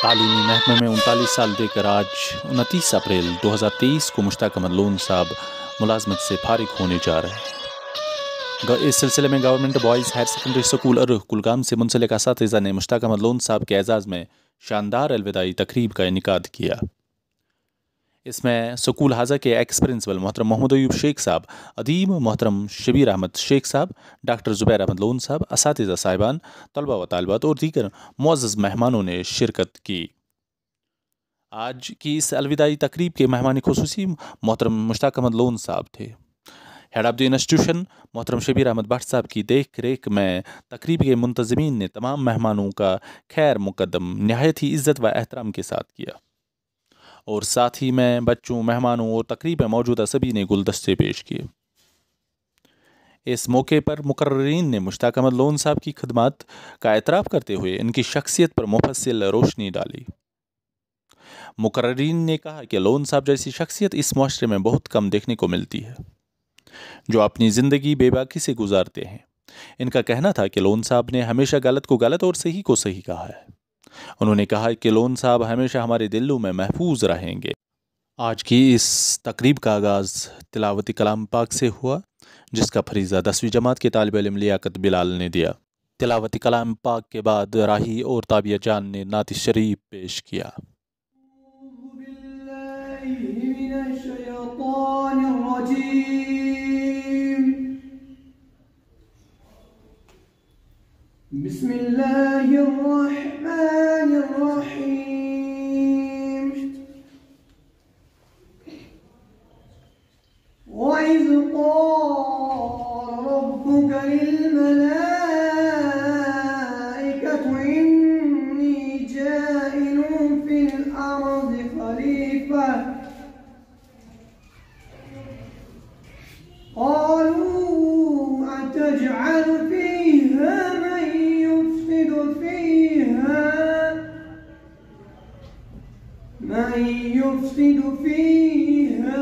तालीमी महकमे में 39 साल देकर आज 29 अप्रैल 2023 को मुश्ताक अहमद लोन साहब मुलाजमत से फारिग होने जा रहे हैं। इस सिलसिले में government boys higher secondary school और कुलगाम से मुंसलिक असातिज़ा ने मुश्ताक अहमद लोन साहब के एजाज़ में शानदार अलविदाई तकरीब का इनेकाद किया। इसमें स्कूल हाजा के एक्स प्रिंसिपल मोहतरम मोहम्मद अयूब शेख साहब, अदीब मोहतरम शबीर अहमद शेख साहब, डॉक्टर ज़ुबैर अहमद लोन साहब, असातिज़ा साहिबान, तलबा व तालिबात और दीगर मुअज़्ज़ज़ मेहमानों ने शिरकत की। आज की इस अलविदाई तकरीब के मेहमान खुसूसी मोहतरम मुश्ताक अहमद लोन साहब थे। हेड ऑफ़ द इंस्टीट्यूशन मोहतरम शबीर अहमद भट्ट साहब की देख रेख में तकरीब के मुंतज़मीन ने तमाम मेहमानों का खैर मुकद्दम नहायत ही इज़्ज़त व एहतराम के साथ किया और साथ ही में बच्चों, मेहमानों और तकरीब में मौजूदा सभी ने गुलदस्ते पेश किए। इस मौके पर मुकर्रीन ने मुश्ताक अहमद लोन साहब की खिदमत का एतराफ़ करते हुए इनकी शख्सियत पर मुफस्सिल रोशनी डाली। मुकर्रीन ने कहा कि लोन साहब जैसी शख्सियत इस माशरे में बहुत कम देखने को मिलती है, जो अपनी ज़िंदगी बेबाकी से गुजारते हैं। इनका कहना था कि लोन साहब ने हमेशा गलत को गलत और सही को सही कहा है। उन्होंने कहा कि लोन साहब हमेशा हमारे दिलों में महफूज रहेंगे। आज की इस तकरीब का आगाज़ तिलावती कलाम पाक से हुआ, जिसका फरीज़ा 10वीं जमात के तालिब इल्म लियाकत बिलाल ने दिया। तिलावती कलाम पाक के बाद राही और ताबिया जान ने नात शरीफ पेश किया। बिस्मिल्लाहिर्रहमानिर्रहीम। वइज़ क़ाल रब्बुका लिल-मलाइकति इन्नी जाइलुन फिल अर्ज़ि खलीफ़ा क़ालू अतजअलु फ़ीहा मन युफ़्सिदु फ़ीहा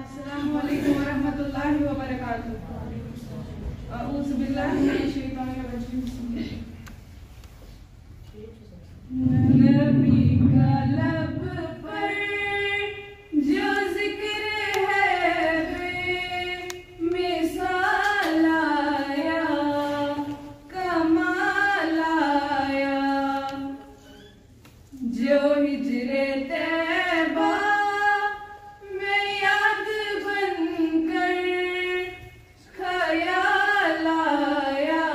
अस्सलामु अलैकुम वरहमतुल्लाहि वबरकातुहू। अऊज़ु बिल्लाहि मिनश शैतानिर रजीम। नबी का लब पर जो जिक्र है वे मिसाल आया, कमाल आया। जो हिजरे तैबा में याद बनकर ख्याल आया,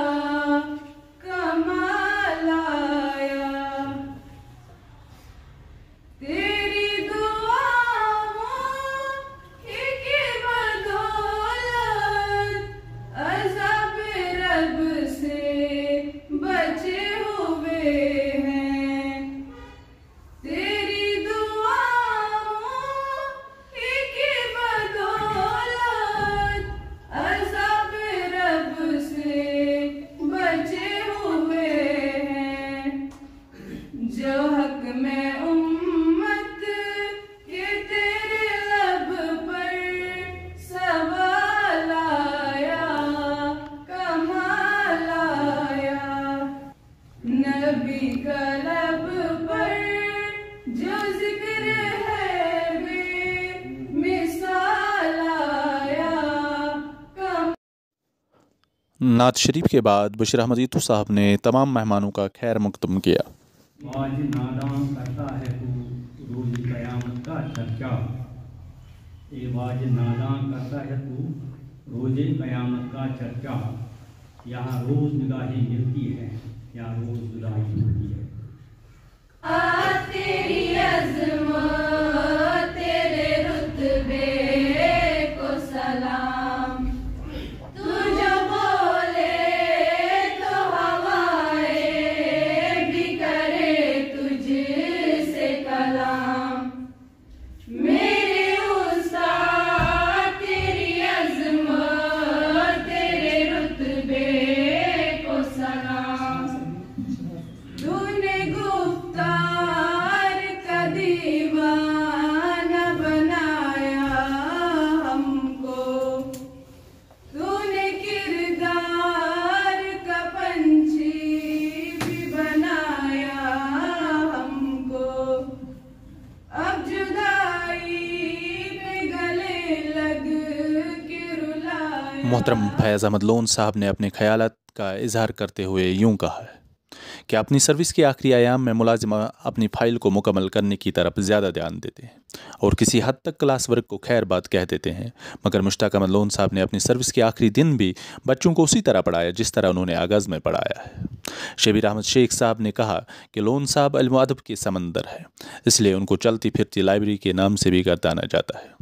कमाल आया। तेरी दुआओं की बदौलत अज़ाब रब से बचे हुए हैं। तेरी दुआओं की बदौलत अज़ाब रब से बचे हुए हैं। जो हक में उम्मत के तेरे लब पर सवाल आया, कमाल आया। नबी का लब पर जो जिक्र है वे मिसाल आया, नात शरीफ के बाद बशीर अहमद ईतू साहब ने तमाम मेहमानों का खैर मुकद्दम किया। आज नादान करता है तू रोज़ क़यामत का चर्चा। आज नादान करता है तू रोज़ क़यामत का चर्चा। यहाँ रोज़ निगाहें मिलती है, यहाँ रोज़ जुदाई होती है। तेरी अज़मत तेरे रुतबे को सलाम। तू जो बोले तो हवाएं भी करे तुझसे कलाम। मेरे उस्ताद तेरी अज़मत मोहतरम फैज़ अहमद लोन साहब ने अपने ख्यालात का इजहार करते हुए यूं कहा है कि अपनी सर्विस के आखिरी आयाम में मुलाजिम अपनी फाइल को मुकम्मल करने की तरफ ज़्यादा ध्यान देते हैं और किसी हद तक क्लास वर्क को खैर बात कह देते हैं, मगर मुश्ताक अहमद लोन साहब ने अपनी सर्विस के आखिरी दिन भी बच्चों को उसी तरह पढ़ाया जिस तरह उन्होंने आगाज़ में पढ़ाया है। शबीर अहमद शेख साहब ने कहा कि लोन साहब इल्म अदब के समंदर है, इसलिए उनको चलती फिरती लाइब्रेरी के नाम से भी गर्दाना जाता है।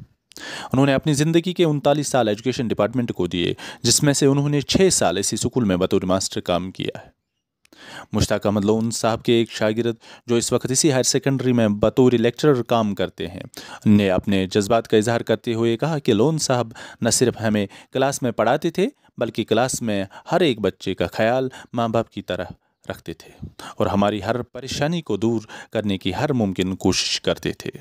उन्होंने अपनी ज़िंदगी के 39 साल एजुकेशन डिपार्टमेंट को दिए, जिसमें से उन्होंने 6 साल इसी स्कूल में बतौर मास्टर काम किया है। मुश्ताक अहमद लोन साहब के एक शागिर्द जो इस वक्त इसी हायर सेकेंडरी में बतौर लेक्चरर काम करते हैं ने अपने जज्बात का इजहार करते हुए कहा कि लोन साहब न सिर्फ हमें क्लास में पढ़ाते थे बल्कि क्लास में हर एक बच्चे का ख्याल माँ बाप की तरह रखते थे और हमारी हर परेशानी को दूर करने की हर मुमकिन कोशिश करते थे।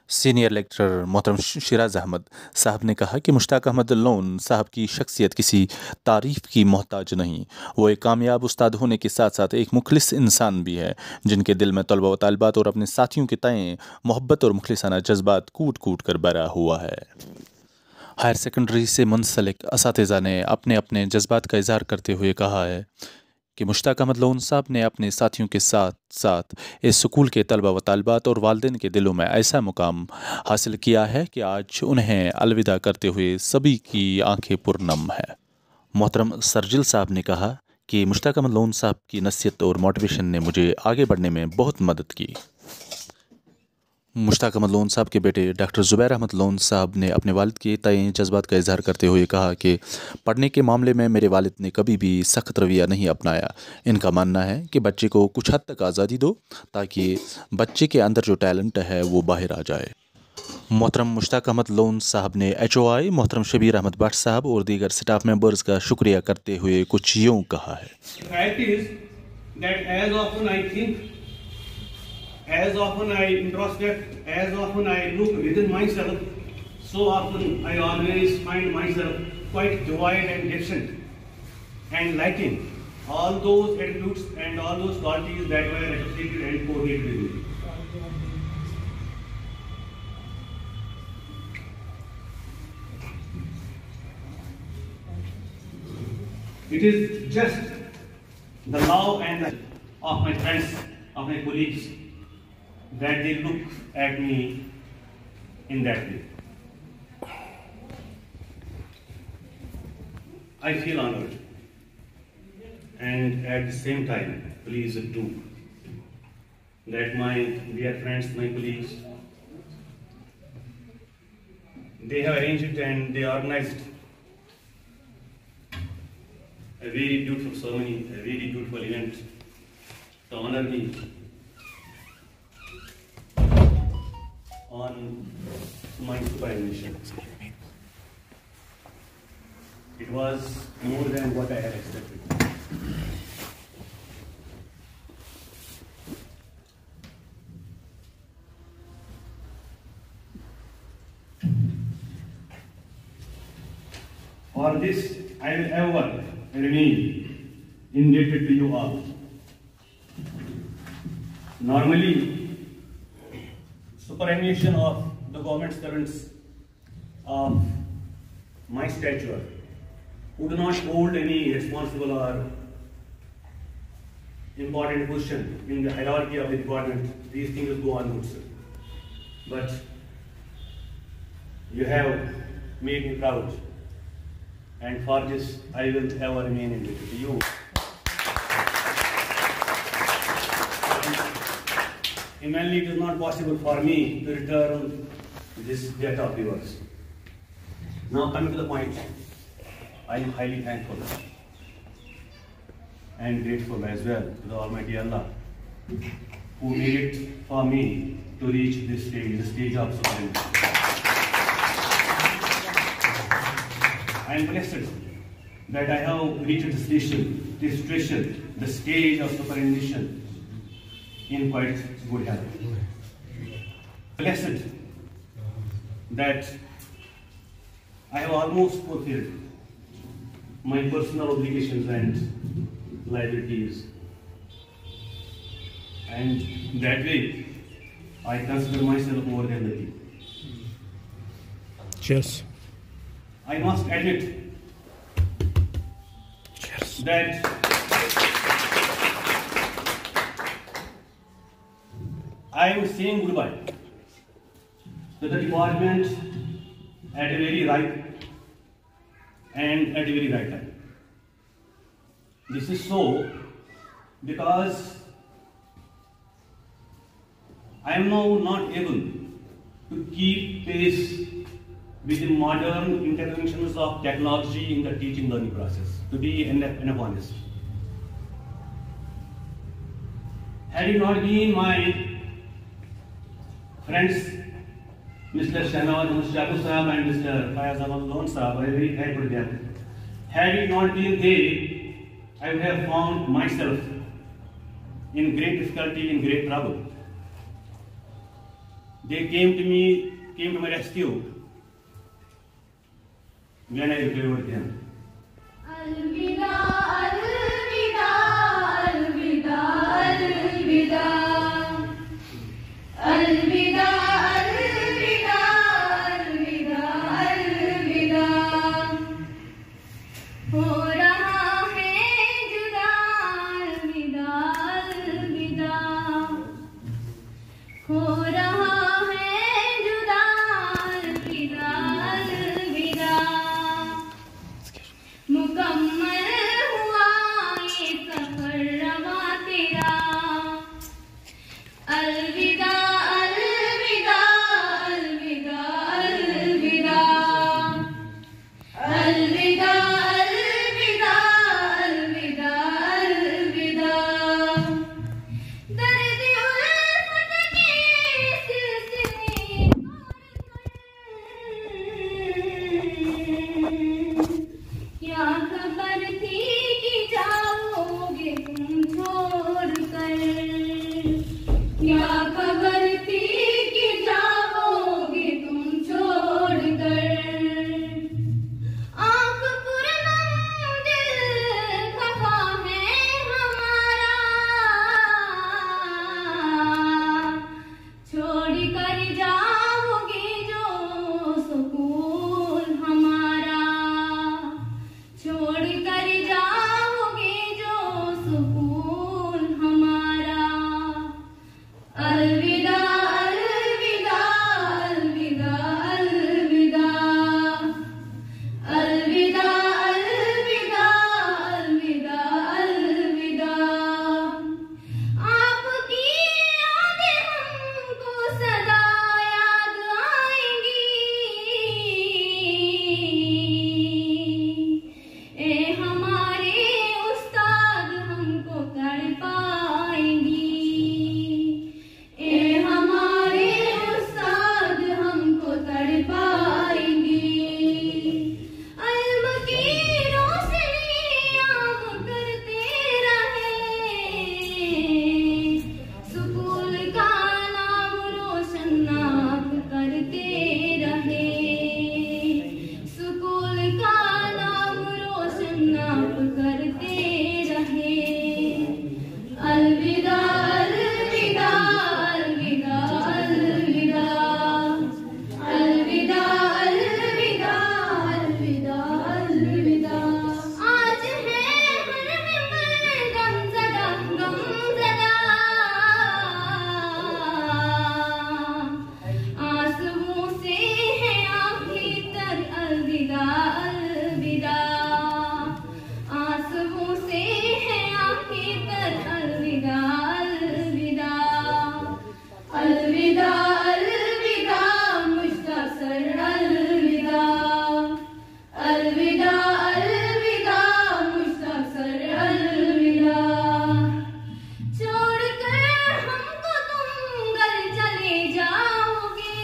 सीनियर लेक्चरर मोहतरम शिराज अहमद साहब ने कहा कि मुश्ताक अहमद लोन साहब की शख्सियत किसी तारीफ़ की मोहताज नहीं, वो एक कामयाब उस्ताद होने के साथ साथ एक मुखलिस इंसान भी है, जिनके दिल में तलबा व तालिबात और अपने साथियों के तय मोहब्बत और मुखलिसाना जज्बात कूट कूट कर भरा हुआ है। हायर सेकेंडरी से मुंसलिक असातिज़ा ने अपने अपने जज्बात का इजहार करते हुए कहा है कि मुश्ताक अहमद लोन साहब ने अपने साथियों के साथ साथ इस स्कूल के तलबा व तालिबात और वालिदैन के दिलों में ऐसा मुकाम हासिल किया है कि आज उन्हें अलविदा करते हुए सभी की आंखें पुरनम है। मोहतरम सरजिल साहब ने कहा कि मुश्ताक अहमद लोन साहब की नसीहत और मोटिवेशन ने मुझे आगे बढ़ने में बहुत मदद की। मुश्ताक अहमद लोन साहब के बेटे डॉक्टर ज़ुबैर अहमद लोन साहब ने अपने वालिद के तय जज्बात का इजहार करते हुए कहा कि पढ़ने के मामले में मेरे वालिद ने कभी भी सख्त रवैया नहीं अपनाया। इनका मानना है कि बच्चे को कुछ हद तक आज़ादी दो ताकि बच्चे के अंदर जो टैलेंट है वो बाहर आ जाए। मोहतरम मुश्ताक अहमद लोन साहब ने HOI मोहतरम शबीर अहमद भट्ट साहब और दीगर स्टाफ मेंबर्स का शुक्रिया करते हुए कुछ यूँ कहा है। As often I introspect, as often I look within myself, so often I always find myself quite devoid and deficient and lacking all those attributes and all those qualities that were associated and correlated with me. It is just the love and the of my friends, of my colleagues, that they look at me in that way. I feel honored and at the same time pleased too that my dear friends, my colleagues, they have arranged it and they organized a very beautiful ceremony, a very beautiful event to honor me on my superannuation. It was more than what I had expected. For this, I will ever remain indebted to you all. Normally, superannuation of the government servants of my stature who do not hold any responsible or important position in the hierarchy of the department, these things go unnoticed. But you have made me proud, and for this I will ever remain indebted to you. Humanly, it is not possible for me to return this debt of yours. Now coming to the point, I am highly thankful and grateful as well to the Almighty Allah who made it for me to reach this stage, the stage of superannuation. I am blessed that I have reached this situation, the stage of superannuation in quite good health. Blessed that I have almost fulfilled my personal obligations and liabilities, and that way I consider myself more than lucky. Cheers. I must admit that I am saying goodbye to the department at a very right and at a very right time. This is so because I am now not able to keep pace with the modern interventions of technology in the teaching learning process, to be honest. Had it not been my friends, Mr. Shahnawaz Mushtaku Sahab and Mr. Fayaz Ahmad Lone Sahab, I am very thankful to them. Had it not been they, I would have found myself in great difficulty, in great trouble. They came to my rescue when I recovered them. Alvida, alvida, alvida, alvida. Alvida, alvida, alvida, alvida. हो रहा है जुदा, अलविदा, अलविदा. हो रहा है जुदा, अलविदा, अलविदा. मुकम्मल हुआ ये सफर रवा तेरा. अलविदा, अलविदा, अलविदा, अलविदा. अलविदा, अलविदा, अलविदा, अलविदा. दर्द उल्फत के सिलसिले क्या खबर थी कि जाओगे तुम छोड़कर. क्या खबर थी कि जाओगे तुम छोड़कर. आँख पुरनम दिल खफा है हमारा. छोड़ कर जाओगे जो सुकून हमारा. छोड़ कर जाओगे जो सुकून हमारा. अलविदा, अलविदा, अलविदा, अलविदा. अलविदा, अलविदा, अलविदा, अलविदा. आपकी यादें हमको सदा याद आएंगी. ए हमारे उस्ताद हमको तड़पाएंगी. ए हमारे उस्ताद हमको तड़पाएंगी. इल्म की रोशनी आम करते रहे. सुकून का नाम रोशन आप करते रहे. सुकून का नाम रोशन आप करते रहे. अलविदा, अलविदा, अलविदा, अलविदा. अलविदा, अलविदा, अलविदा, अलविदा. आज है हर पर गमज़दा, गमज़दा. आंसुओं से है आँखें तर. अलविदा, अलविदा. आंसुओं से है आँखें तर. अलविदा, अलविदा. अलविदा, अलविदा, मुश्तासर. अलविदा. अलविदा, अलविदा, मुश्तासर. अलविदा. छोड़कर हमको तुम घर चले जाओगे.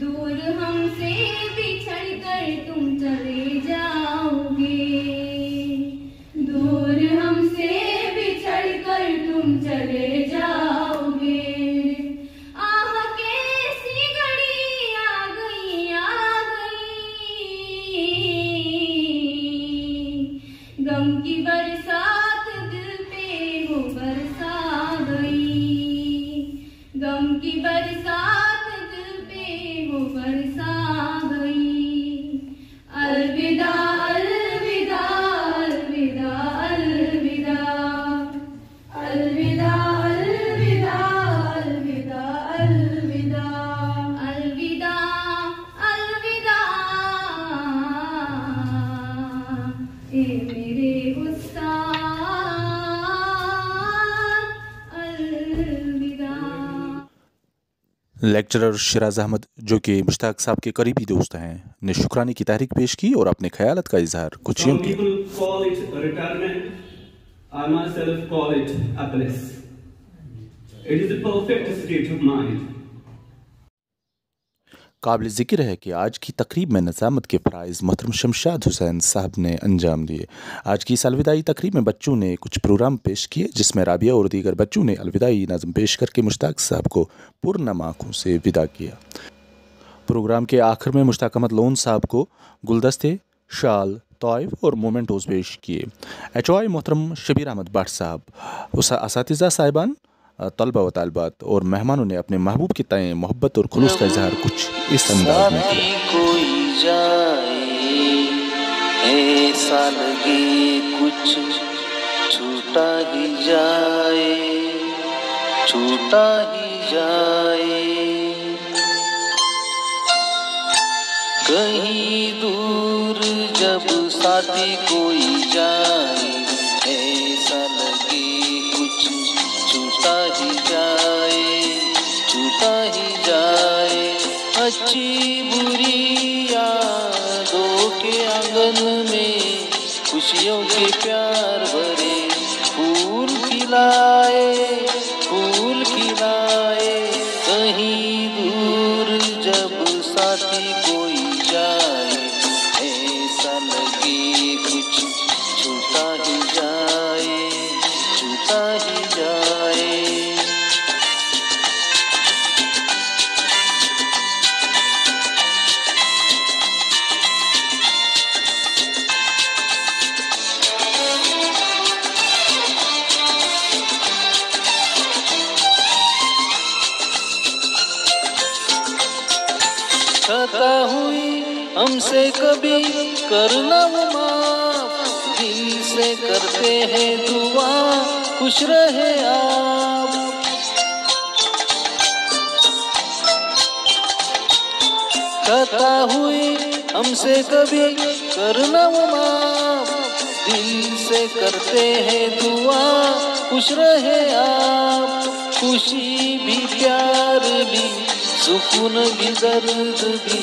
दूर हमसे बिछड़ कर तुम चले जाओगे. दूर हमसे बिछड़ कर तुम चले जाओगे. आह कैसी घड़ी आ गई, आ गई. गम की बरसात दिल पे वो बरसा गई. गम की बरसात दिल पे वो बरसा गई. अलविदा. लेक्चरर शिराज अहमद, जो कि मुश्ताक साहब के करीबी दोस्त हैं, ने शुक्राने की तहरीक पेश की और अपने ख्यालात का इजहार कुछ यूं किया। Some people call it retirement. I myself call it a bliss. It is a perfect state of mind. काबिल ज़िक्र है कि आज की तकरीब में नज़ामत के फ़राइज़ मोहतरम शमशाद हुसैन साहब ने अंजाम दिए। आज की इस अलविदाई तकरीब में बच्चों ने कुछ प्रोग्राम पेश किए, जिसमें राबिया और दीगर बच्चों ने अलविदाई नज़म पेश करके मुश्ताक साहब को पुरनम आँखों से विदा किया। प्रोग्राम के आखिर में मुश्ताक अहमद लोन साहब को गुलदस्ते, शाल, तोइफ और मोमेंटोज़ पेश किए। HOI मोहतरम शबीर अहमद भट्ट साहब, असातिज़ा साहिबान, तलबा व तालिबात और मेहमानों ने अपने महबूब के तय मोहब्बत और खुलूस का इजहार कुछ इस अंदाज में किया। कोई जाए ऐसा लगे कुछ छूटा ही जाए, छूटा ही जाए, कहीं दूर जब साथी कोई जाए, ऐसा लगे कुछ छूटा ही जाए, छूटा ही जाए। अच्छी बुरी यादों के आंगन में खुशियों के प्यार भरे फूल खिलाए, फूल खिलाए, कहीं दूर जब साथी कोई जाए, ऐसा लगे कुछ छूटा ही जाए, छूटा ही जाए। खता हुई हमसे कभी करना वो माफ, दिल से करते हैं दुआ खुश रहे आप। खता हुई हमसे कभी करना वो माफ, दिल से करते हैं दुआ खुश रहे आप। खुशी भी प्यार भी सुकून भी दर्द भी,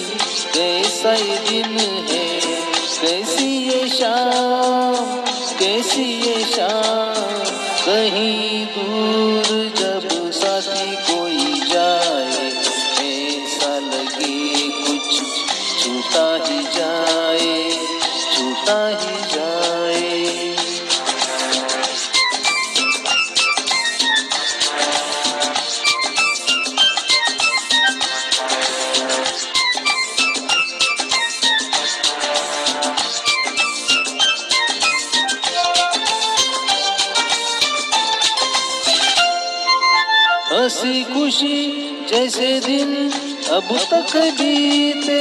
कैसा ये दिन है, कैसी ये शाम, कैसी ये शाम, कहीं दूर जब साथी कोई जाए, ऐसा लगे कुछ छूटा ही जाए, छूटा ही जाए। हंसी खुशी जैसे दिन अब तक बीते,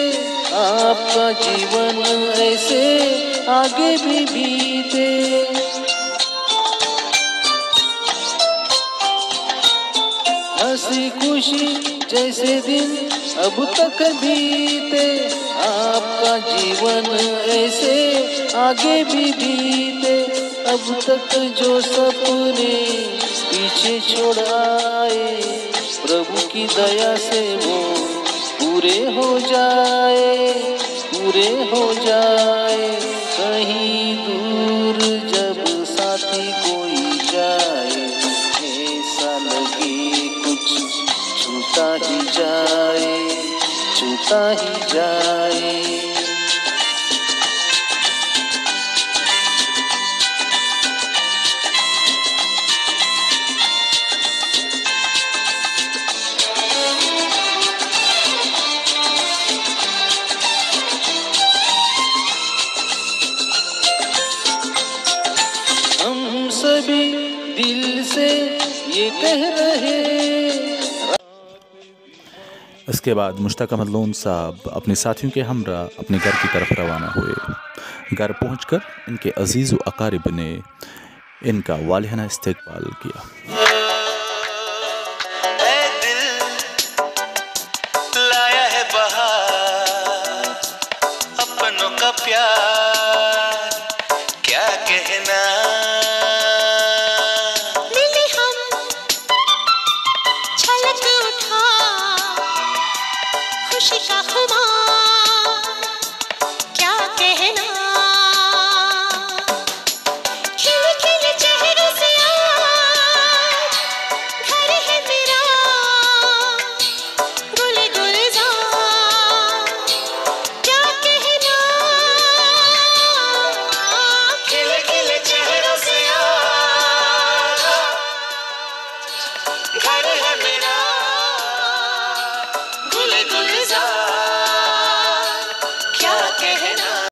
आपका जीवन ऐसे आगे भी बीते। हंसी खुशी जैसे दिन अब तक बीते, आपका जीवन ऐसे आगे भी बीते। अब तक जो सपने पीछे छोड़ आए, प्रभु की दया से वो पूरे हो जाए, पूरे हो जाए। कहीं दूर जब साथी कोई जाए, ऐसा लगे कुछ छूटा ही जाए, छूटा ही जाए। सभी दिल से ये कह रहे। इसके बाद मुश्ताक अहमद लोन साहब अपने साथियों के हमरा अपने घर की तरफ रवाना हुए। घर पहुंचकर इनके अजीज़ व अकारिब ने इनका वालिहाना इस्तकबाल किया। लाया है बहार अपनों का प्यार, क्या कहना। मिले हम छलक उठा खुशी का खुमार